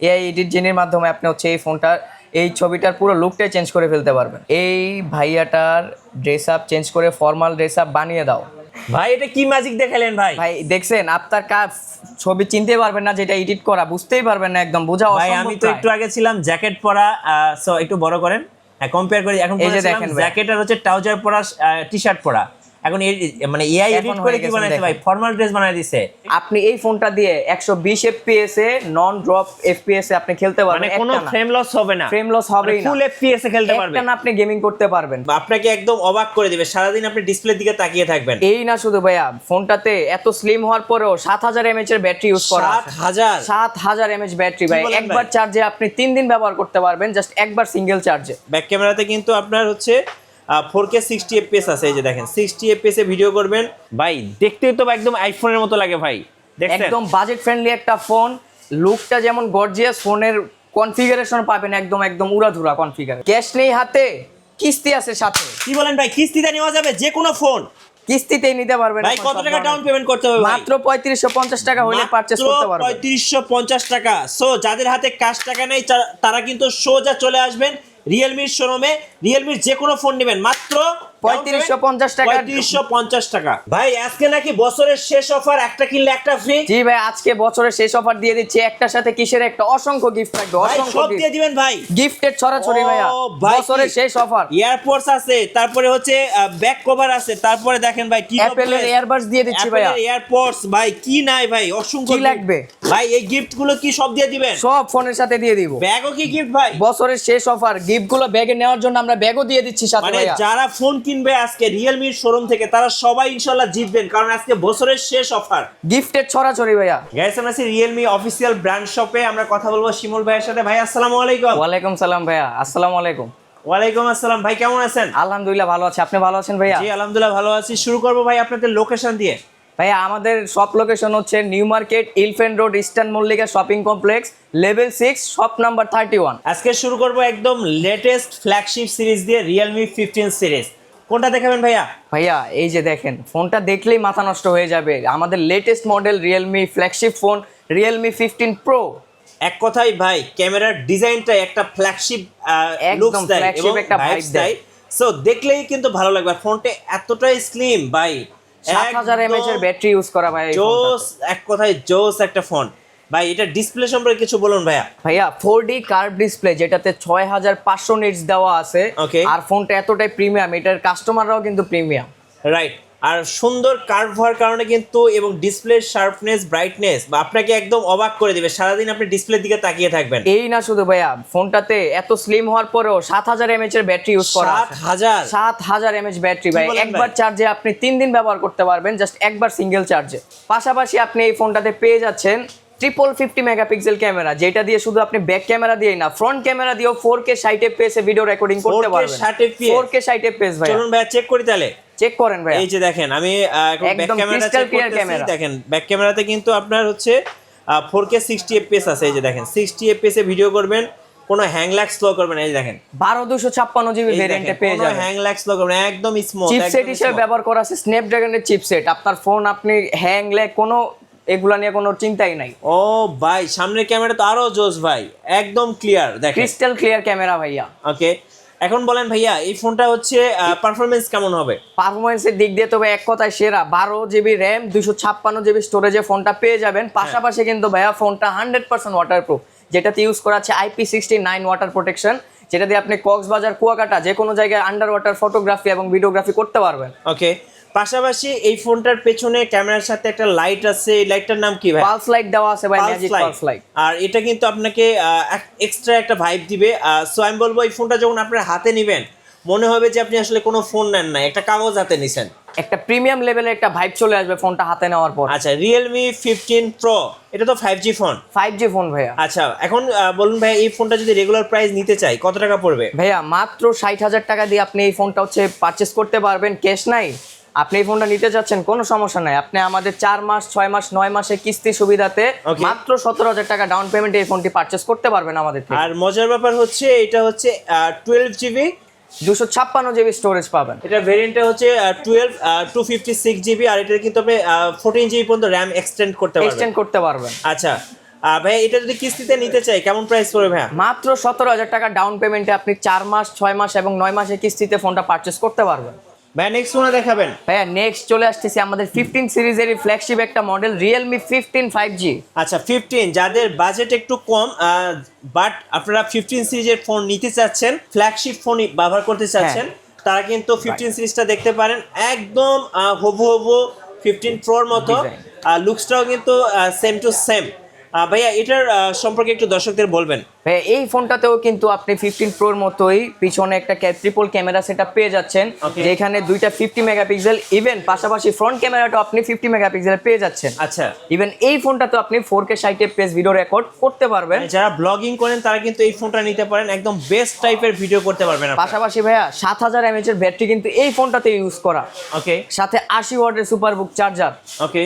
AI edit জেনের মাধ্যমে আপনি হচ্ছে এই ফোনটার এই ছবিটার পুরো লুকটাই চেঞ্জ করে ফেলতে পারবেন। এই ভাইয়াটার ড্রেস আপ চেঞ্জ করে ফর্মাল ড্রেস আপ বানিয়ে দাও। ভাই এটা কি ম্যাজিক দেখালেন ভাই? ভাই দেখছেন আপনার ছবি চিনতে পারবেন না, যেটা এডিট করা বুঝতেই পারবেন না, একদম বোঝা ভাই অসম্ভব। আমি তো একটু আগে ছিলাম জ্যাকেট পরা, সো একটু বড় করেন, হ্যাঁ কম্পেয়ার করি। এখন এই যে দেখেন ভাই। জ্যাকেট আর হচ্ছে ট্রাউজার পরা, টি-শার্ট পরা। এখন মানে এআই এখন এডিট করে হয়ে কি গেছে বানাইছে দেখেন। ভাই? ফর্মাল ড্রেস বানাই দিছে। আপনি এই ফোনটা দিয়ে 120 এফপিএস এ নন ড্রপ এফপিএস এ আপনি খেলতে পারবেন, মানে কোনো ফ্রেম লস হবে না, ফ্রেম লস হবেই না, ফুল এফপিএস এ খেলতে পারবেন, একটানা আপনি গেমিং করতে পারবেন। আপনাকে একদম অবাক করে দিবে, সারাদিন আপনি ডিসপ্লের দিকে তাকিয়ে থাকবেন। এই না শুধু ভাইয়া, ফোনটাতে এত স্লিম হওয়ার পরেও 7000 এমএএইচ এর ব্যাটারি ইউজ করা আছে। 7000 এমএএইচ ব্যাটারি ভাই, একবার চার্জে আপনি 3 দিন ব্যবহার করতে পারবেন, জাস্ট একবার সিঙ্গেল চার্জে। ব্যাক ক্যামেরাতে কিন্তু আপনার হচ্ছে 4K 60 fps আছে। এই যে দেখেন 60 fps এ ভিডিও করবেন ভাই, দেখতেই তো একদম আইফোনের মতো লাগে ভাই। দেখছেন একদম বাজেট ফ্রেন্ডলি একটা ফোন, লুকটা যেমন গর্জিয়াস, ফোনের কনফিগারেশন পাবেন একদম একদম উড়াধুরা কনফিগার। ক্যাশ নেই হাতে, কিস্তি আছে সাথে। কি বলেন ভাই? কিস্তিতে নেওয়া যাবে যে কোনো ফোন? কিস্তিতেই নিতে পারবেন ভাই কত টাকা ডাউন পেমেন্ট করতে হবে? মাত্র 3550 টাকা হলে পারচেজ করতে পারবেন। 3550 টাকা। সো যাদের হাতে ক্যাশ টাকা নেই তারা কিন্তু সোজা চলে আসবেন রিয়েলমির শোরুমে। রিয়েলমির যে কোনো ফোন নেবেন মাত্র 3550 টাকা। 3550 টাকা। ভাই আজকে নাকি বছরের শেষ অফার, একটা কিনলে একটা ফ্রি। জি ভাই, আজকে বছরের শেষ অফার দিয়ে দিচ্ছি, একটার সাথে কিসের একটা অসংখ্য গিফট থাকবে, ভাই অসংখ্য সব দিয়ে দিবেন ভাই, গিফটের ছড়াছড়ি ভাইয়া। ভাই বছরের শেষ অফার, এয়ারপোর্টস আছে, তারপরে হচ্ছে ব্যাক কভার আছে, তারপরে দেখেন ভাই কি অ্যাপেলের এয়ারবাডস দিয়ে দিচ্ছি ভাইয়া। এয়ারপোর্টস ভাই কি নাই ভাই, অসংখ্য কি লাগবে ভাই। এই গিফট গুলো কি সব দিয়ে দিবেন? সব ফোনের সাথে দিয়ে দিব। ব্যাগও কি গিফট ভাই? বছরের শেষ অফার, গিফট গুলো ব্যাগে নেওয়ার জন্য আমরা ব্যাগও দিয়ে দিচ্ছি সাথে মানে ভাইয়া। যারা ফোন কিনবে আজকে রিয়েলমির শোরুম থেকে তারা সবাই ইনশাআল্লাহ জিতবেন, কারণ আজকে বছরের শেষ অফার, গিফটের ছড়াছড়ি ভাইয়া। গাইস আমরা আছি রিয়েলমি অফিসিয়াল ব্র্যান্ড শপে। আমরা কথা বলবো শিমুল ভাইয়ের সাথে। ভাই আসসালামু আলাইকুম। ওয়ালাইকুম সালাম ভাইয়া। আসসালামু আলাইকুম। ওয়ালাইকুম আসসালাম ভাই, কেমন আছেন? আলহামদুলিল্লাহ ভালো আছি, আপনি ভালো আছেন ভাইয়া? জি আলহামদুলিল্লাহ ভালো আছি। শুরু করবো ভাই আপনাদের লোকেশন দিয়ে। ভাইয়া আমাদের শপ লোকেশন হচ্ছে new market, elephant road, eastern Mallika shopping complex, level 6, shop number 31। আজকে শুরু করবো একদম লেটেস্ট ফ্ল্যাগশিপ সিরিজ দিয়ে, রিয়েলমি 15 সিরিজ। কোনটা দেখাবেন ভাইয়া? ভাইয়া এই যে দেখেন, ফোনটা দেখলেই মাথা নষ্ট হয়ে যাবে। আমাদের latest model Realme flagship phone Realme 15 pro. এক কথাই ভাই ক্যামেরার ডিজাইনটা একটা ফ্ল্যাগশিপ লুকস দেয় এবং একটা ভাইব দেয়। সো দেখলেই কিন্তু ভালো লাগবে। ফোনটা এতটাই স্লিম ভাই, 7000 mAh এর ব্যাটারি ইউজ করা ভাই। জোস, এক কথায় জোস একটা ফোন ভাই। এটা ডিসপ্লে সম্পর্কে কিছু বলুন ভাইয়া। ভাইয়া 4D কার্ভ ডিসপ্লে, যেটাতে 6500 নিটস দেওয়া আছে। আর ফোনটা এতটাই প্রিমিয়াম, এটার কাস্টমাররাও কিন্তু প্রিমিয়াম, রাইট। আর সুন্দর কার্ভ হওয়ার কারণে কিন্তু এবং ডিসপ্লে শার্পনেস, ব্রাইটনেস আপনাকে একদম অবাক করে দিবে, সারাদিন আপনি ডিসপ্লের দিকে তাকিয়ে থাকবেন। এই না শুধু ভাইয়া, ফোনটাতে এত স্লিম হওয়ার পরেও 7000 mAh এর ব্যাটারি ইউজ করা আছে। 7000 mAh ব্যাটারি ভাই, একবার চার্জে আপনি 3 দিন ব্যবহার করতে পারবেন, জাস্ট একবার সিঙ্গেল চার্জে। পাশাপাশি আপনি এই ফোনটাতে পেয়ে যাচ্ছেন 50 মেগাপিক্সেল ক্যামেরা, যেটা দিয়ে শুধু আপনি ব্যাক ক্যামেরা দিয়েই না, ফ্রন্ট ক্যামেরা দিয়েও 4K 60 fps এ ভিডিও রেকর্ডিং করতে পারবেন। 4K 60 fps ভাই। চলুন ভাই চেক করি তাহলে। চেক করেন ভাই। এই যে দেখেন আমি ব্যাক ক্যামেরা চেক করতেছি। দেখেন ব্যাক ক্যামেরাতে কিন্তু আপনার হচ্ছে 4K 60 fps আছে। এই যে দেখেন 60 fps এ ভিডিও করবেন, কোনো হ্যাং ল্যাগ স্লো করবেন। এই যে দেখেন 12256 জিবি ভেরিয়েন্টে পেয়ে যাবেন, কোনো হ্যাং ল্যাগ স্লো করবেন, একদম স্মুথ। চিপসেট হিসেবে ব্যবহার করা আছে স্ন্যাপড্রাগনের চিপসেট। আপনার ফোন আপনি হ্যাং ল্যাগ কোনো এগুলা নিয়ে কোনো চিন্তাই নাই। ও ভাই সামনের ক্যামেরা তো আরো জোস ভাই, একদম ক্লিয়ার, দেখেন ক্রিস্টাল ক্লিয়ার ক্যামেরা ভাইয়া। ওকে এখন বলেন ভাইয়া এই ফোনটা হচ্ছে পারফরম্যান্স কেমন হবে? পারফরম্যান্সের দিক দিয়ে তো ভাই এক কথায় সেরা। 12 জিবি র্যাম, 256 জিবি স্টোরেজে ফোনটা পেয়ে যাবেন। পাশাপাশি কিন্তু ভাইয়া ফোনটা 100% ওয়াটারপ্রুফ, যেটাতে ইউজ করা আছে IP69 ওয়াটার প্রোটেকশন, যেটা দিয়ে আপনি কক্সবাজার, কুয়াকাটা যে কোনো জায়গায় আন্ডার ওয়াটার ফটোগ্রাফি এবং ভিডিওগ্রাফি করতে পারবেন। ওকে পাশাপাশি এই ফোনটার পেছনে ক্যামেরার সাথে একটা লাইট আছে, এই লাইটটার নাম কি ভাই? পালস লাইট দেওয়া আছে ভাই, ম্যাজিক পালস লাইট। আর এটা কিন্তু আপনাকে এক্সট্রা একটা ভাইব দিবে। সো আমি বলবো এই ফোনটা যখন আপনার হাতে নেবেন মনে হবে যে আপনি আসলে কোনো ফোন নেন না, একটা কাগজ হাতে নিছেন। একটা প্রিমিয়াম লেভেলের একটা ভাইব চলে আসবে ফোনটা হাতে নেওয়ার পর। আচ্ছা রিয়েলমি 15 প্রো, এটা তো 5G ফোন। 5G ফোন ভাইয়া। আচ্ছা এখন বলুন ভাই এই ফোনটা যদি রেগুলার প্রাইস নিতে চাই কত টাকা পড়বে? ভাইয়া মাত্র 60,000 টাকা দিয়ে আপনি এই ফোনটা হচ্ছে পারচেস করতে পারবেন। ক্যাশ নাই, আপনি এই ফোনটা নিতে চাচ্ছেন, কোনো সমস্যা নাই। আপনি আমাদের 4 মাস, 6 মাস, 9 মাসে কিস্তি সুবিধাতে মাত্র 17,000 টাকা ডাউন পেমেন্টে এই ফোনটি পারচেস করতে পারবেন আমাদের থেকে। আর মজার ব্যাপার হচ্ছে এটা হচ্ছে 12GB 256 জিবি স্টোরেজ পাবেন। এটা ভেরিয়েন্টটা হচ্ছে 256GB, আর এটা কিন্তু আপনি 14GB পর্যন্ত র্যাম এক্সটেন্ড করতে পারবেন। আচ্ছা ভাই এটা যদি কিস্তিতে নিতে চাই কেমন প্রাইস পড়বে ভাই? মাত্র 17,000 টাকা ডাউন পেমেন্টে আপনি 4 মাস 6 মাস এবং 9 মাসের কিস্তিতে ফোনটা পারচেজ করতে পারবেন। ভাই নেক্সট ফোন দেখাবেন? ভাইয়া নেক্সট চলে আসতেছি আমাদের 15 সিরিজেরই ফ্ল্যাগশিপ একটা মডেল Realme 15 5G। আচ্ছা 15, যাদের বাজেট একটু কম বাট আপনারা 15 সিরিজের ফোন নিতে চাচ্ছেন, ফ্ল্যাগশিপ ফোন ব্যবহার করতে চাচ্ছেন, তারা কিন্তু 15 সিরিজটা দেখতে পারেন। একদম হবু 15 প্রোর মতো, লুকসটাও কিন্তু সেম টু সেম। ভাইয়া এটার সম্পর্কে একটু দর্শকদের বলবেন। ভাইয়া এই ফোনটাতেও কিন্তু আপনি 15 প্রোর মতোই পিছনে একটা ট্রিপল ক্যামেরা সেটআপ পেয়ে যাচ্ছেন, যেখানে দুইটা 50 মেগাপিক্সেল, ইভেন পাশাপাশি ফ্রন্ট ক্যামেরাটাও আপনি 50 মেগাপিক্সেল পেয়ে যাচ্ছেন। আচ্ছা ইভেন এই ফোনটাতে আপনি 4K 60 FPS ভিডিও রেকর্ড করতে পারবেন। যারা ব্লগিং করেন তারা কিন্তু এই ফোনটা নিতে পারেন, একদম বেস্ট টাইপের ভিডিও করতে পারবেন। পাশাপাশি ভাইয়া 7000 mAh এর ব্যাটারি কিন্তু এই ফোনটাতে ইউজ করা, ওকে, সাথে 80 ওয়াটের সুপারবুক চার্জার। ওকে,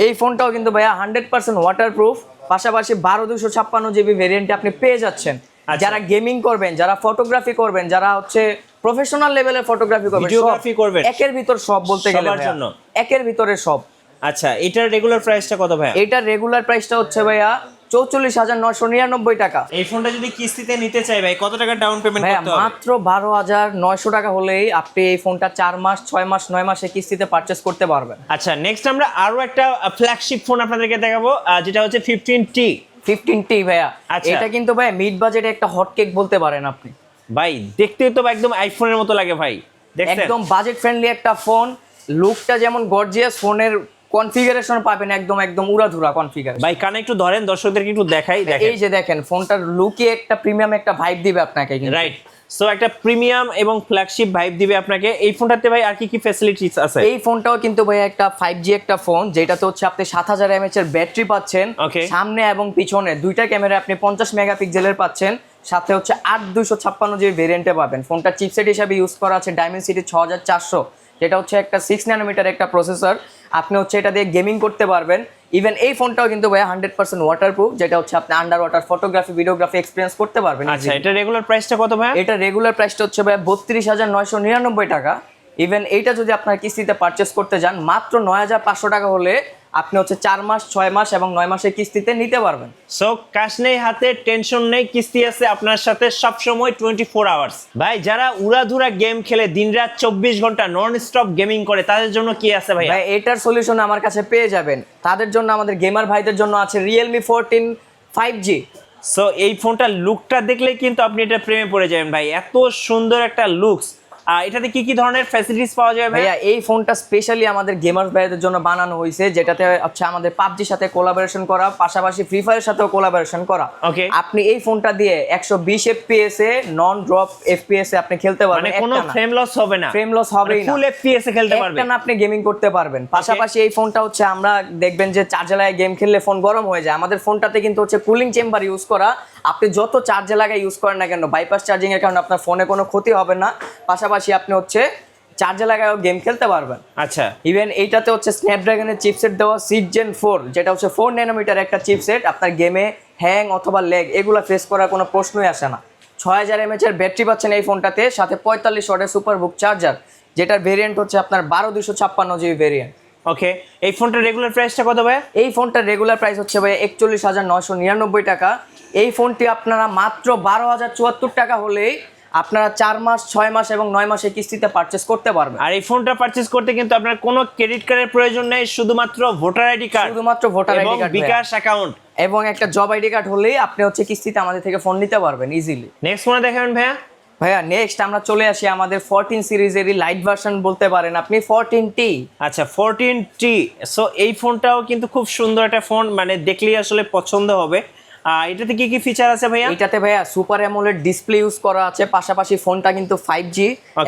এই ফোনটাও কিন্তু ভাইয়া 100% ওয়াটারপ্রুফ, পাশাপাশি 12256 জিবি ভেরিয়েন্টে আপনি পেয়ে যাচ্ছেন। যারা গেমিং করবেন, যারা ফটোগ্রাফি করবেন, যারা হচ্ছে প্রফেশনাল লেভেলের ফটোগ্রাফি করবেন, ভিডিওগ্রাফি করবেন, একের ভিতর সব বলতে গেলে সবার জন্য একের ভিতরে সব। আচ্ছা এটার রেগুলার প্রাইসটা কত ভাইয়া? এটার রেগুলার প্রাইসটা হচ্ছে ভাইয়া 44,999 টাকা। এই ফোনটা যদি কিস্তিতে নিতে চাই ভাই কত টাকা ডাউন পেমেন্ট করতে হবে? মাত্র 12,900 টাকা হলেই আপনি এই ফোনটা 4 মাস 6 মাস 9 মাসে কিস্তিতে পারচেজ করতে পারবেন। আচ্ছা নেক্সট আমরা আরো একটা ফ্ল্যাগশিপ ফোন আপনাদেরকে দেখাবো, যেটা হচ্ছে 15T। 15T ভাইয়া, এটা কিন্তু ভাই মিড বাজেটে একটা হট কেক বলতে পারেন আপনি। ভাই দেখতে তো একদম আইফোনের মতো লাগে ভাই, দেখছেন? একদম বাজেট ফ্রেন্ডলি একটা ফোন, লুকটা যেমন গর্জিয়াস, ফোনের কনফিগারেশন পাবেন একদম উড়াধুরা কনফিগারেশন। ভাই কানে একটু ধরেন, দর্শকদেরকে একটু দেখাই। এই যে দেখেন ফোনটার লুকই একটা প্রিমিয়াম একটা ভাইব দিবে আপনাকে, রাইট? সো একটা প্রিমিয়াম এবং ফ্ল্যাগশিপ ভাইব দিবে আপনাকে। এই ফোনটাতে ভাই আর কি কি ফ্যাসিলিটিস আছে? এই ফোনটাও কিন্তু ভাই একটা 5G একটা ফোন, যেটাতে হচ্ছে আপনি 7000 mAh এর ব্যাটারি পাচ্ছেন, সামনে এবং পিছনে দুইটা ক্যামেরা আপনি 50 মেগাপিক্সেলের পাচ্ছেন, সাথে হচ্ছে 8256 জিবি ভেরিয়েন্টে পাবেন। ফোনটা চিপসেট হিসেবে ইউজ করা আছে Dimensity 6400, যেটা হচ্ছে একটা 6 ন্যানোমিটার একটা প্রসেসর। আপনি হচ্ছে এটা দিয়ে গেমিং করতে পারবেন। ইভেন এই ফোনটাও কিন্তু ভাই 100% ওয়াটারপ্রুফ, যেটা হচ্ছে আপনি under water photography videography experience করতে পারবেন। আচ্ছা এটা রেগুলার প্রাইসটা কত ভাই? এটা রেগুলার প্রাইসটা হচ্ছে ভাই 32,999 টাকা। ইভেন এইটা যদি আপনার কিস্তিতে পারচেস করতে যান মাত্র 9,500 টাকা হলে আপনি হচ্ছে 4 মাস 6 মাস এবং 9 মাসের কিস্তিতে নিতে পারবেন। সো ক্যাশ নেই হাতে, টেনশন নেই, কিস্তি আছে আপনার সাথে সব সময় 24 আওয়ার্স। ভাই যারা উড়াধুরা গেম খেলে দিনরাত 24 ঘন্টা নন স্টপ গেমিং করে তাদের জন্য কি আছে ভাই? ভাই এটার সলিউশন আমার কাছে পেয়ে যাবেন। তাদের জন্য, আমাদের গেমার ভাইদের জন্য আছে Realme 14 5G। সো এই ফোনটার লুকটা দেখলেই কিন্তু আপনি এটা প্রেমে পড়ে যাবেন ভাই, এত সুন্দর একটা লুকস। এটাতে কি কি ধরনের ফ্যাসিলিটিস পাওয়া যাবে ভাইয়া? এই ফোনটা স্পেশালি আমাদের গেমার ভাইদের জন্য বানানো হয়েছে, যেটাতে হচ্ছে আমাদের PUBG সাথে কোলাবোরেশন করা, পাশাপাশি ফ্রি ফায়ারের সাথেও কোলাবোরেশন করা। ওকে, আপনি এই ফোনটা দিয়ে 120 FPS এ নন ড্রপ FPS এ আপনি খেলতে পারবেন, মানে কোনো ফ্রেম লস হবে না। ফ্রেম লস হবেই না, ফুল FPS এ খেলতে পারবেন, একটানা আপনি গেমিং করতে পারবেন। পাশাপাশি এই ফোনটা হচ্ছে আমরা দেখবেন যে চার্জে লাগায় গেম খেললে ফোন গরম হয়ে যায়, আমাদের ফোনটাতে কিন্তু হচ্ছে কুলিং চেম্বার ইউজ করা। আপনি যত চার্জে লাগায় ইউজ করেন না কেন, বাইপাস চার্জিং এর কারণে আপনার ফোনে কোনো ক্ষতি হবে না। পাশাপাশি আপনি হচ্ছে চার্জে লাগায়ও গেম খেলতে পারবেন। আচ্ছা ইভেন এইটাতে হচ্ছে স্ন্যাপড্রাগনের চিপসেট দেওয়া 6 Gen 4, যেটা হচ্ছে 4 ন্যানোমিটার একটা চিপসেট। আপনার গেমে হ্যাং অথবা ল্যাগ এগুলো ফেস করার কোনো প্রশ্নই আসে না। 6000 mAh এর ব্যাটারি পাচ্ছেন এই ফোনটাতে, সাথে 45 ওয়াটের সুপারবুক চার্জার, যেটার ভেরিয়েন্ট হচ্ছে আপনার 12256 জিবি ভেরিয়েন্ট। ওকে, এই ফোনটার রেগুলার প্রাইসটা কত ভাই? এই ফোনটার রেগুলার প্রাইস হচ্ছে ভাই 41,999 টাকা। এই ফোনটি আপনারা মাত্র 12,074 টাকা হলেই আপনারা 4 মাস 6 মাস এবং 9 মাসের কিস্তিতে পারচেজ করতে পারবেন। আর এই ফোনটা পারচেজ করতে কিন্তু আপনার কোনো ক্রেডিট কার্ডের প্রয়োজন নেই, শুধুমাত্র ভোটার আইডি কার্ড, শুধুমাত্র ভোটার আইডি কার্ড, বিকাশ অ্যাকাউন্ট এবং একটা জব আইডি কার্ড হলেই আপনি হচ্ছে কিস্তিতে আমাদের থেকে ফোন নিতে পারবেন ইজিলি। নেক্সট ফোন দেখাবেন ভাইয়া? নেক্সট আমরা চলে আসি আমাদের 14 সিরিজেরই লাইট ভার্সন বলতে পারেন আপনি, 14T। আচ্ছা 14T। সো এই ফোনটাও কিন্তু খুব সুন্দর একটা ফোন, মানে দেখলেই আসলে পছন্দ হবে। এটাতে কি কি ফিচার আছে ভাইয়া? এটাতে ভাইয়া সুপার অ্যামোলেড ডিসপ্লে ইউজ করা আছে, পাশাপাশি ফোনটা কিন্তু 5G,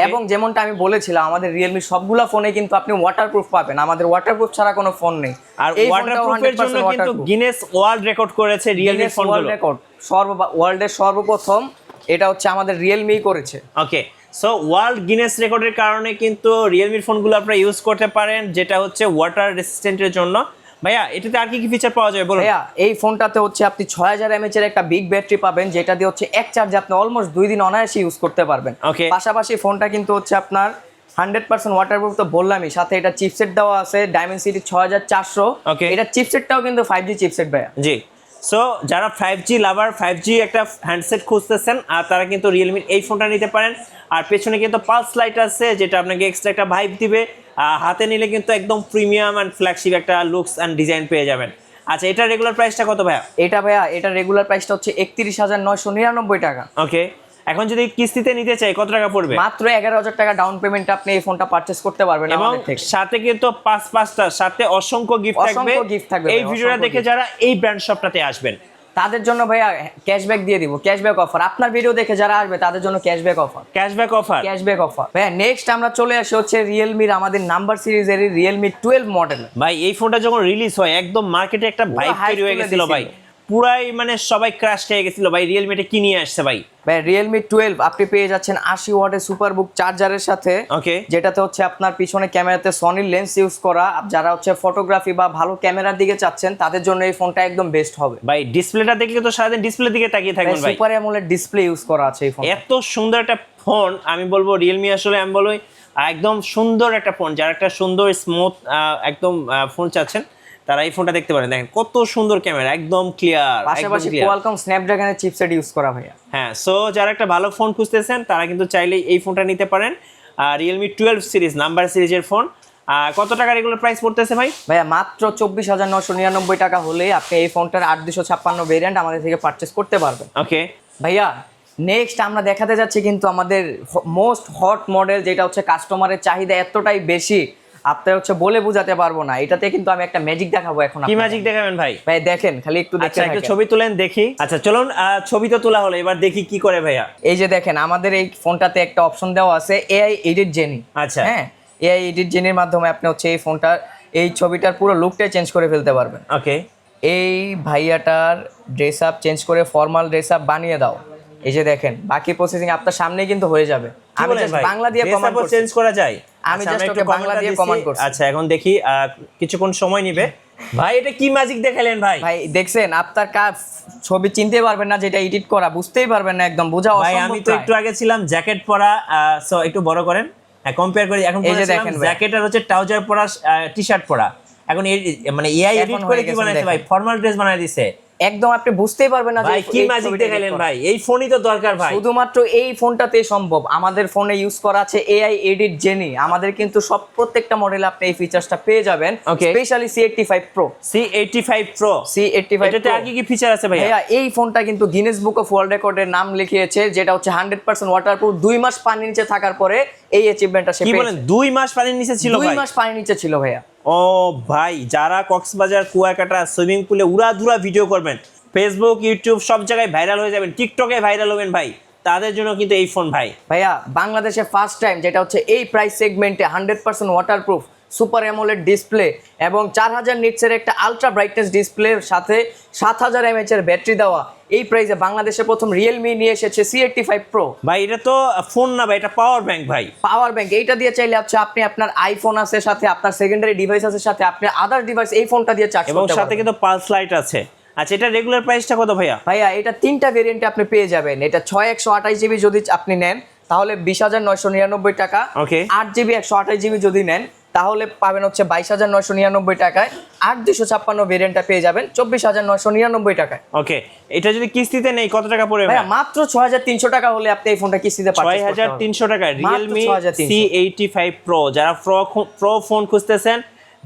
এবং যেমনটা আমি বলেছিলাম আমাদের রিয়েলমি সবগুলা ফোনে কিন্তু আপনি ওয়াটারপ্রুফ পাবেন, আমাদের ওয়াটারপ্রুফ ছাড়া কোনো ফোন নেই। আর ওয়াটারপ্রুফের জন্য কিন্তু গিনেস ওয়ার্ল্ড রেকর্ড করেছে রিয়েলমি ফোনগুলো, ওয়ার্ল্ডের সর্বপ্রথম এটা হচ্ছে আমাদের রিয়েলমি করেছে। ওকে, সো ওয়ার্ল্ড গিনেস রেকর্ডের কারণে কিন্তু রিয়েলমির ফোনগুলো আপনারা ইউজ করতে পারেন, যেটা হচ্ছে ওয়াটার রেসিস্ট্যান্টের জন্য। ভাইয়া এটাতে আর কি কি ফিচার পাওয়া যাবে বলুন? ভাইয়া এই ফোনটাতে হচ্ছে আপনি 6000 mAh এর একটা বিগ ব্যাটারি পাবেন, যেটা দিয়ে হচ্ছে এক চার্জে আপনি অলমোস্ট 2 দিন অনায়াসে ইউজ করতে পারবেন। পাশাপাশি ফোনটা কিন্তু হচ্ছে আপনার 100% ওয়াটারপ্রুফ তো বললামই, সাথে এটা চিপসেট দেওয়া আছে Dimensity 6400। এটা চিপসেটটাও কিন্তু 5G চিপসেট ভাইয়া। জি। সো যারা 5G লাভার 5G একটা হ্যান্ডসেট খুঁজতেছেন আর তারা কিন্তু রিয়েলমির এই ফোনটা নিতে পারেন। আর পেছনে কিন্তু পালস লাইট আছে যেটা আপনাকে এক্সট্রা একটা ভাইব দিবে। হাতে নিলে কিন্তু একদম প্রিমিয়াম অ্যান্ড ফ্ল্যাগশিপ একটা লুকস অ্যান্ড ডিজাইন পেয়ে যাবেন। আচ্ছা, এটা রেগুলার প্রাইসটা কত ভাইয়া? এটা রেগুলার প্রাইসটা হচ্ছে 31,999 টাকা। ওকে, এখন যদি কিস্তিতে নিতে চাই কত টাকা পড়বে? মাত্র 11,000 টাকা ডাউন পেমেন্টে আপনি এই ফোনটা পারচেজ করতে পারবেন এবং আমাদের থেকে। সাথে কিন্তু পাঁচটার সাথে অসংখ্য গিফট থাকবে। এই ভিডিওটা দেখে যারা এই ব্র্যান্ড শপটাতে আসবেন তাদের জন্য ভাইয়া ক্যাশব্যাক দিয়ে দিব, ক্যাশব্যাক অফার। আপনার ভিডিও দেখে যারা আসবে তাদের জন্য ক্যাশব্যাক অফার। ক্যাশব্যাক অফার ভাইয়া। নেক্সট আমরা চলে আসি হচ্ছে রিয়েলমির আমাদের নাম্বার সিরিজের রিয়েলমি 12 মডেল। ভাই এই ফোনটা যখন রিলিজ হয় একদম মার্কেটে একটা ভাইব তৈরি হয়ে গেছিল ভাই, পুরাই মানে সবাই ক্রাশ খেয়ে গেছিল ভাই রিয়েলমিটা কি নিয়ে আসছে ভাই। রিয়েলমি 12 আপনি পেয়ে যাচ্ছেন 80 ওয়াটের সুপারবুক চার্জারের সাথে। ওকে, যেটাতে হচ্ছে আপনার পিছনে ক্যামেরাতে সনির লেন্স ইউজ করা। যারা হচ্ছে ফটোগ্রাফি বা ভালো ক্যামেরার দিকে চাচ্ছেন তাদের জন্য এই ফোনটা একদম বেস্ট হবে ভাই। ডিসপ্লেটা দেখলে তো সারাদিন ডিসপ্লের দিকে তাকিয়ে থাকবেন ভাই। সুপার অ্যামোলেড ডিসপ্লে ইউজ করা আছে এই ফোন। এত সুন্দর একটা ফোন আমি বলবো রিয়েলমি আসলে আমি বলবো একদম সুন্দর একটা ফোন। যারা একটা সুন্দর স্মুথ একদম ফোন চাচ্ছেন তারা এই ফোনটা দেখতে পারেন। দেখেন কত সুন্দর ক্যামেরা, একদম ক্লিয়ার। পাশাপাশি কোয়ালকম স্ন্যাপড্রাগনের চিপসেট ইউজ করা ভাইয়া। হ্যাঁ, সো যারা একটা ভালো ফোন খুঁজতেছেন তারা কিন্তু চাইলেই এই ফোনটা নিতে পারেন। রিয়েলমি 12 সিরিজ নাম্বার সিরিজের ফোন। কত টাকা রেগুলার প্রাইস পড়তেছে ভাই? ভাইয়া মাত্র 24,999 টাকা হলে আপনি এই ফোনটার 8256 ভেরিয়েন্ট আমাদের থেকে পারচেজ করতে পারবেন। ওকে ভাইয়া, নেক্সট আমরা দেখাতে যাচ্ছি কিন্তু আমাদের মোস্ট হট মডেল, যেটা হচ্ছে কাস্টমারের চাহিদা এতটাই বেশি আপনার হচ্ছে বলে বোঝাতে পারবো না। এটাতে কিন্তু আমি একটা ম্যাজিক দেখাবো এখন। কি ম্যাজিক দেখাবেন ভাই? ভাই দেখেন, খালি একটু দেখেন। আচ্ছা, একটু ছবি তুলেন দেখি। আচ্ছা চলুন, ছবি তো তোলা হলো, এবার দেখি কি করে ভাইয়া। এই যে দেখেন আমাদের এই ফোনটাতে একটা অপশন দেওয়া আছে এআই এডিট জেনি। আচ্ছা, হ্যাঁ, এআই এডিট জেনির মাধ্যমে আপনি হচ্ছে এই ফোনটার এই ছবিটার পুরো লুকটাই চেঞ্জ করে ফেলতে পারবেন। ওকে, এই ভাইয়াটার ড্রেস আপ চেঞ্জ করে ফর্মাল ড্রেস আপ বানিয়ে দাও। এই যে দেখেন বাকি প্রসেসিং আপনার সামনেই কিন্তু হয়ে যাবে। আমি জাস্ট বাংলা দিয়ে কমান্ড করছি। চেঞ্জ করা যায়? আমি জাস্ট ওকে বাংলা দিয়ে কমান্ড করছি। আচ্ছা, এখন দেখি কিছুক্ষণ সময় নেবে। ভাই এটা কি ম্যাজিক দেখালেন ভাই? ভাই দেখছেন আপনার ছবি চিনতে পারবেন না, যেটা এডিট করা বুঝতেই পারবেন না, একদম বোঝা অসম্ভব। ভাই আমি তো একটু আগে ছিলাম জ্যাকেট পরা, সো একটু বড় করেন। হ্যাঁ, কম্পেয়ার করি। এখন এই যে দেখেন জ্যাকেট আর হচ্ছে ট্রাউজার পরা, টি-শার্ট পরা। এখন মানে এআই এডিট করে কি বানাইছে ভাই? ফর্মাল ড্রেস বানাই দিছে। একদম আপনি বুঝতেই পারবেন না যে ভাই কি ম্যাজিক দেখাইলেন ভাই। এই ফোনই তো দরকার ভাই। শুধুমাত্র এই ফোনটাতেই সম্ভব। আমাদের ফোনে ইউজ করা আছে এআই এডিট জেনি। আমাদের কিন্তু প্রত্যেকটা মডেলে আপনি এই ফিচারসটা পেয়ে যাবেন, স্পেশালি C85 Pro। এটাতে আর কি ফিচার আছে ভাই? ভাইয়া এই ফোনটা কিন্তু গিনেস বুক অফ ওয়ার্ল্ড রেকর্ডের নাম লিখিয়েছে, যেটা হচ্ছে 100% ওয়াটারপ্রুফ। 2 মাস পানির নিচে থাকার পরে এই অ্যাচিভমেন্টটা সে পেয়েছে। কি বলেন 2 মাস পানির নিচে ছিল ভাই? 2 মাস পানির নিচে ছিল ভাইয়া। ও ভাই, যারা কক্সবাজার কুয়াকাটা সুইমিং পুলে উড়াধুরা ভিডিও করবেন, ফেসবুক ইউটিউব সব জায়গায় ভাইরাল হয়ে যাবেন, টিকটকে ভাইরাল হবেন ভাই, তাদের জন্য কিন্তু এই ফোন ভাই। ভাইয়া বাংলাদেশে ফার্স্ট টাইম যেটা হচ্ছে এই প্রাইস সেগমেন্টে 100% ওয়াটারপ্রুফ সুপার অ্যামোলেড ডিসপ্লে এবং 4000 নিটসের একটা আলট্রা ব্রাইটনেস ডিসপ্লের সাথে 7000 mAh এর ব্যাটারি দেওয়া এই প্রাইসে বাংলাদেশে প্রথম রিয়েলমি নিয়ে এসেছে C85 Pro। ভাই এটা তো ফোন না ভাই, এটা পাওয়ার ব্যাংক ভাই। Power bank. এইটা দিয়ে চাইলে হচ্ছে আপনি আপনার আইফোন আছে সাথে, আপনার সেকেন্ডারি ডিভাইস আছে সাথে, আপনার আদার ডিভাইস এই ফোনটা দিয়ে চার্জ করতে পারবেন। এবং সাথে কিন্তু পালস লাইট আছে। আচ্ছা, এটা রেগুলার প্রাইসটা কত ভাইয়া? ভাইয়া এটা 3টা ভেরিয়েন্টে আপনি পেয়ে যাবেন। এটা 6128GB যদি আপনি নেন তাহলে 20,999 টাকা। 8GB 128GB যদি নেন তাহলে পাবেন হচ্ছে 22,999 টাকায়। 8256 ভেরিয়েন্টটা পেয়ে যাবেন 24,999 টাকায়। ওকে, এটা যদি কিস্তিতে নেই কত টাকা পড়বে ভাই? মাত্র 6,300 টাকা হলে আপনি এই ফোনটা কিস্তিতে পাচ্ছেন। 6,300 টাকা Realme C85 Pro। যারা প্রো ফোন খুঁজতেছেন,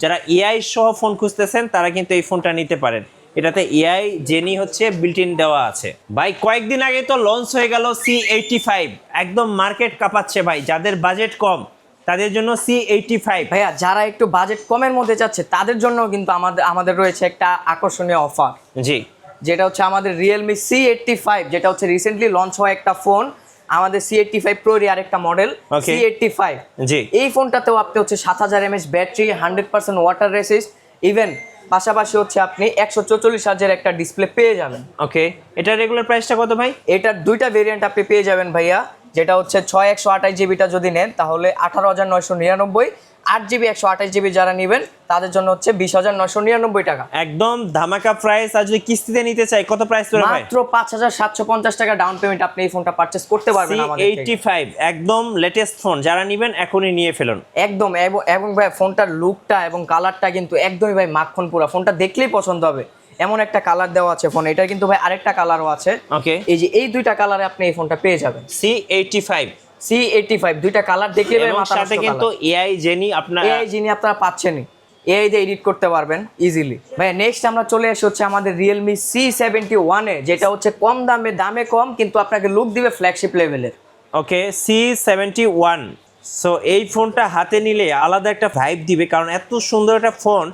যারা এআই সহ ফোন খুঁজতেছেন তারা কিন্তু এই ফোনটা নিতে পারেন। এটাতে এআই জেনি হচ্ছে বিল্ট ইন দেওয়া আছে। ভাই কয়েকদিন আগে তো লঞ্চ হয়ে গেল C85, একদম মার্কেট কাঁপাচ্ছে ভাই। যাদের বাজেট কম তাদের জন্য C85। ভাইয়া যারা একটু বাজেট কমের মধ্যে চাচ্ছে তাদের জন্য কিন্তু আমাদের রয়েছে একটা আকর্ষণীয় অফার। জি, যেটা হচ্ছে আমাদের Realme C85, যেটা হচ্ছে রিসেন্টলি লঞ্চ হওয়া একটা ফোন। আমাদের C85 Pro এর আরেকটা মডেল C85। জি, এই ফোনটাতেও আপনি হচ্ছে 7000 mAh battery, 100% water resist, even পাশাপাশি হচ্ছে আপনি 144 হার্জের একটা ডিসপ্লে পেয়ে যাবেন। ওকে, এটা রেগুলার প্রাইসটা কত ভাই? এটার 2টা ভেরিয়েন্ট আপনি পেয়ে যাবেন ভাইয়া। যেটা হচ্ছে 6128GBটা যদি নেন তাহলে 18,999। 8GB 128GB যারা নেবেন তাদের জন্য হচ্ছে 20,999 টাকা। একদম ধামাকা প্রাইস। আর যদি কিস্তিতে নিতে চাই কত প্রাইস পড়বে ভাই? মাত্র 5,750 টাকা ডাউন পেমেন্ট আপনি এই ফোনটা পারচেজ করতে পারবেন আমাদের থেকে। C85 একদম লেটেস্ট ফোন, যারা নেবেন এখনই নিয়ে ফেলুন। একদম। এবং ভাই ফোনটার লুকটা এবং কালারটা কিন্তু একদমই ভাই মাখন পুরা। ফোনটা দেখলেই পছন্দ হবে। এমন একটা কালার দেওয়া আছে ফোনে, এটা কিন্তু ভাই আরেকটা কালারও আছে। ওকে, এই যে এই দুইটা কালারে আপনি এই ফোনটা পেয়ে যাবেন। C85 দুইটা কালার দেখলে ভাই মাথা নষ্ট। কিন্তু এআই জেনি আপনারা পাচ্ছেনই, এআই দিয়ে এডিট করতে পারবেন ইজিলি। ভাই নেক্সট আমরা চলে আসি হচ্ছে আমাদের Realme C71 এ, যেটা হচ্ছে কম দামে কম কিন্তু আপনাকে লুক দিবে ফ্ল্যাগশিপ লেভেলের। ওকে, C71। সো এই ফোনটা হাতে নিলে আলাদা একটা ভাইব দিবে, কারণ এত সুন্দর একটা ফোন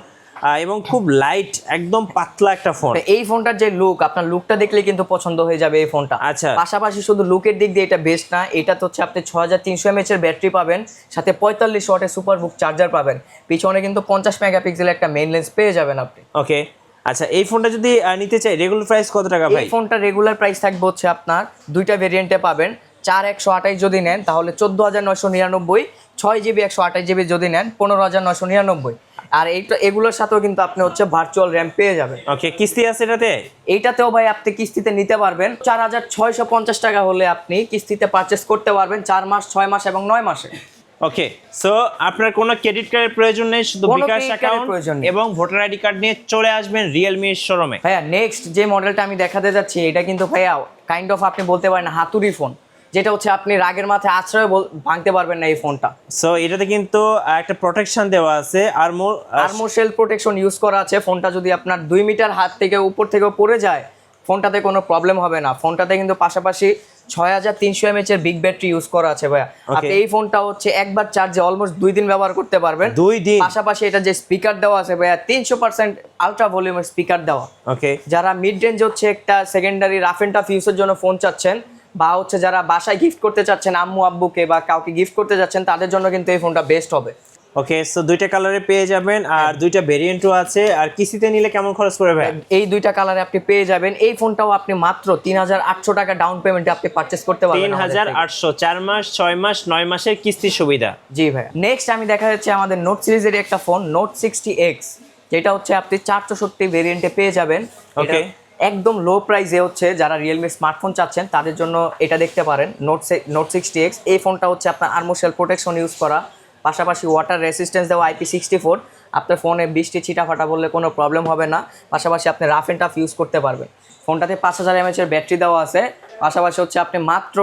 এবং খুব লাইট, একদম পাতলা একটা ফোন। এই ফোনটার যে লুক, আপনার লুকটা দেখলে কিন্তু পছন্দ হয়ে যাবে এই ফোনটা। আচ্ছা, পাশাপাশি শুধু লুকের দিক দিয়ে এটা বেস্ট না, এটা তো হচ্ছে আপনি 6300 mAh এর ব্যাটারি পাবেন, সাথে 45 ওয়াটের সুপারবুক চার্জার পাবেন, পিছনে কিন্তু 50 মেগাপিক্সেলের একটা মেইন লেন্স পেয়ে যাবেন আপনি। ওকে, আচ্ছা এই ফোনটা যদি নিতে চাই রেগুলার প্রাইস কত টাকা ভাই? এই ফোনটা রেগুলার প্রাইস থাকবে হচ্ছে আপনার দুইটা ভেরিয়েন্টে পাবেন। 4128 যদি নেন তাহলে 14999, 6GB 128GB যদি নেন 15999। আর এগুলোর সাথেও কিন্তু আপনি হচ্ছে ভার্চুয়াল র্যাম পেয়ে যাবেন। ওকে, কিস্তি আছে এটাতে? এইটাতেও ভাই আপনি কিস্তিতে নিতে পারবেন। 4650 টাকা হলে আপনি কিস্তিতে পারচেস করতে পারবেন 4 মাস, 6 মাস এবং 9 মাসে। ওকে, সো আপনার কোনো ক্রেডিট কার্ডের প্রয়োজন নেই, শুধু বিকাশ অ্যাকাউন্ট এবং ভোটার আইডি কার্ড নিয়ে চলে আসবেন Realme এর শোরুমে। ভাইয়া নেক্সট যে মডেলটা আমি দেখাতে যাচ্ছি, এটা কিন্তু ভাইয়া কাইন্ড অফ আপনি বলতে পারেন হাতুড়ি ফোন, যেটা হচ্ছে আপনি রাগের মাথায় আশ্রয় ভাঙতে পারবেন না এই ফোনটা। সো এটাতে কিন্তু একটা প্রোটেকশন দেওয়া আছে, আর্মোর শেল প্রোটেকশন ইউজ করা আছে। ফোনটা যদি আপনার 2 মিটার হাত থেকে উপর থেকে পড়ে যায়, ফোনটাতে কোনো প্রবলেম হবে না। ফোনটাতে কিন্তু পাশাপাশি 6300 mAh এর বিগ ব্যাটারি ইউজ করা আছে ভাইয়া। আপনি এই ফোনটা হচ্ছে একবার চার্জে অলমোস্ট 2 দিন ব্যবহার করতে পারবেন। 2 দিন। পাশাপাশি এটা যে স্পিকার দেওয়া আছে ভাইয়া 300% আলট্রা ভলিউমের স্পিকার দেওয়া। ওকে, যারা মিড রেঞ্জ হচ্ছে একটা সেকেন্ডারি রাফ এন্ড টাফ ইউজের জন্য ফোন চাচ্ছেন, বা হচ্ছে যারা বাসায় গিফট করতে চাচ্ছেন আম্মু আব্বুকে বা কাউকে গিফট করতে যাচ্ছেন, তাদের জন্য কিন্তু এই ফোনটা বেস্ট হবে। ওকে, সো দুইটা কালারে পেয়ে যাবেন আর দুইটা ভেরিয়েন্টও আছে। আর কিস্তিতে নিলে কেমন খরচ পড়বে ভাই? এই দুইটা কালারে আপনি পেয়ে যাবেন। এই ফোনটাও আপনি মাত্র 3800 টাকা ডাউন পেমেন্টে আপনি পারচেজ করতে পারবেন। 3800, 4 মাস, 6 মাস, 9 মাসের কিস্তি সুবিধা। জি ভাই। নেক্সট আমি দেখা যাচ্ছে আমাদের নোট সিরিজের একটা ফোন Note 60X, যেটা হচ্ছে আপনি 464 ভেরিয়েন্টে পেয়ে যাবেন। ওকে, একদম লো প্রাইসে হচ্ছে যারা Realme স্মার্টফোন চাচ্ছেন তাদের জন্য এটা দেখতে পারেন Note 60X। এই ফোনটা হচ্ছে আপনার আর্মোর শেল প্রোটেকশন ইউজ করা, পাশাপাশি ওয়াটার রেসিস্ট্যান্স দেওয়া IP64। আপনার ফোনে বৃষ্টি ছিটাফাটা বললে কোনো প্রবলেম হবে না। পাশাপাশি আপনি রাফ এন্ড টাফ ইউজ করতে পারবেন। ফোনটাতে 5000 mAh এর ব্যাটারি দেওয়া আছে। পাশাপাশি হচ্ছে আপনি মাত্র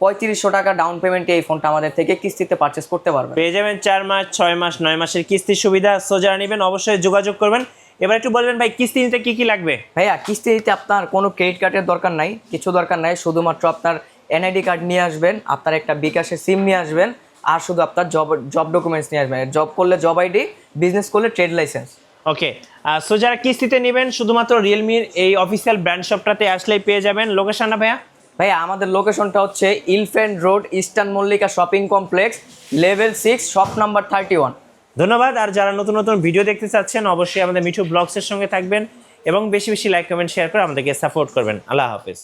3500 টাকা ডাউন পেমেন্টে এই ফোনটা আমাদের থেকে কিস্তিতে পারচেস করতে পারবেন। পেয়ে যাবেন 4 মাস, 6 মাস, 9 মাসের কিস্তি সুবিধা। সো যারা নেবেন অবশ্যই যোগাযোগ করবেন। এবার একটু বলবেন ভাই কিস্তি নিতে কি কি লাগবে? ভাইয়া কিস্তি দিতে আপনার কোনো ক্রেডিট কার্ডের দরকার নাই, কিছু দরকার নাই। শুধুমাত্র আপনার NID কার্ড নিয়ে আসবেন, আপনার একটা বিকাশের সিম নিয়ে আসবেন, আর শুধু আপনার জব ডকুমেন্টস নিয়ে আসবেন। জব করলে জব আইডি, বিজনেস করলে ট্রেড লাইসেন্স। ওকে, সো যারা কিস্তিতে নেবেন শুধুমাত্র Realme-র এই অফিসিয়াল ব্র্যান্ড শপটাতে আসলেই পেয়ে যাবেন। লোকেশনটা ভাইয়া আমাদের লোকেশনটা হচ্ছে elephant road, eastern Mallika shopping complex, level 6, shop number 31। ধন্যবাদ। আর যারা নতুন নতুন ভিডিও দেখতে চাচ্ছেন অবশ্যই আমাদের মিঠু ব্লগসের সঙ্গে থাকবেন এবং বেশি বেশি লাইক কমেন্ট শেয়ার করে আমাদেরকে সাপোর্ট করবেন। আল্লাহ হাফেজ।